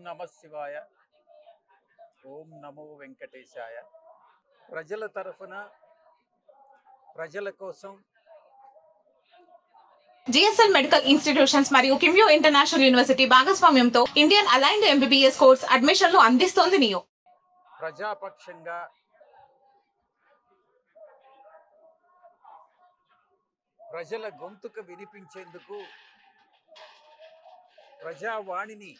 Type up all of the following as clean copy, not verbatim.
నమ శివాయ. ఓం నమో వెంకటేశాయ. ప్రజల తరఫున ప్రజల కోసం జిఎస్ఎల్ మెడికల్ ఇన్స్టిట్యూషన్స్ మరియు కిమ్యూ ఇంటర్నేషనల్ యూనివర్సిటీ భాగస్వామ్యంతో ఇండియన్ అలైన్డ్ ఎంబీబీఎస్ కోర్స్ అడ్మిషన్లు అందిస్తోంది నియో. ప్రజాపక్షంగా ప్రజల గొంతుకు వినిపించేందుకు ప్రజావాణిని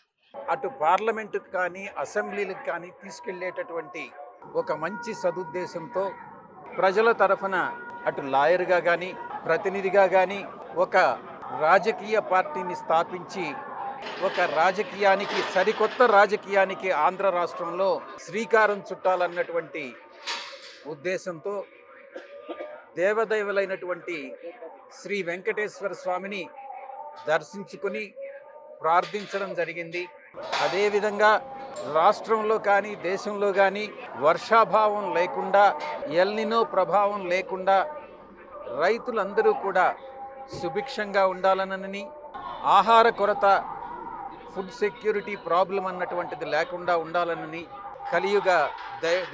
అటు పార్లమెంటుకు కానీ అసెంబ్లీలకు కానీ తీసుకెళ్లేటటువంటి ఒక మంచి సదుద్దేశంతో ప్రజల తరఫున అటు లాయర్గా కానీ ప్రతినిధిగా కానీ ఒక రాజకీయ పార్టీని స్థాపించి ఒక రాజకీయానికి సరికొత్త రాజకీయానికి ఆంధ్ర రాష్ట్రంలో శ్రీకారం చుట్టాలన్నటువంటి ఉద్దేశంతో దేవదేవులైనటువంటి శ్రీ వెంకటేశ్వర స్వామిని దర్శించుకుని ప్రార్థించడం జరిగింది. అదేవిధంగా రాష్ట్రంలో కానీ దేశంలో కానీ వర్షాభావం లేకుండా ఎల్నినో ప్రభావం లేకుండా రైతులందరూ కూడా సుభిక్షంగా ఉండాలనని, ఆహార కొరత ఫుడ్ సెక్యూరిటీ ప్రాబ్లం అన్నటువంటిది లేకుండా ఉండాలనని కలియుగ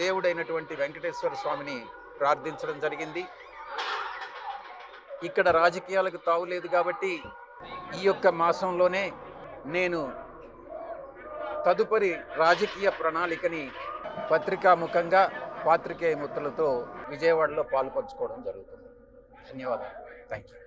దేవుడైనటువంటి వెంకటేశ్వర స్వామిని ప్రార్థించడం జరిగింది. ఇక్కడ రాజకీయాలకు తావులేదు కాబట్టి ఈ యొక్క మాసంలోనే నేను తదుపరి రాజకీయ ప్రణాళికని పత్రికాముఖంగా పాత్రికేయ మిత్రులతో విజయవాడలో పాలుపంచుకోవడం జరుగుతుంది. ధన్యవాదాలు. Thank you.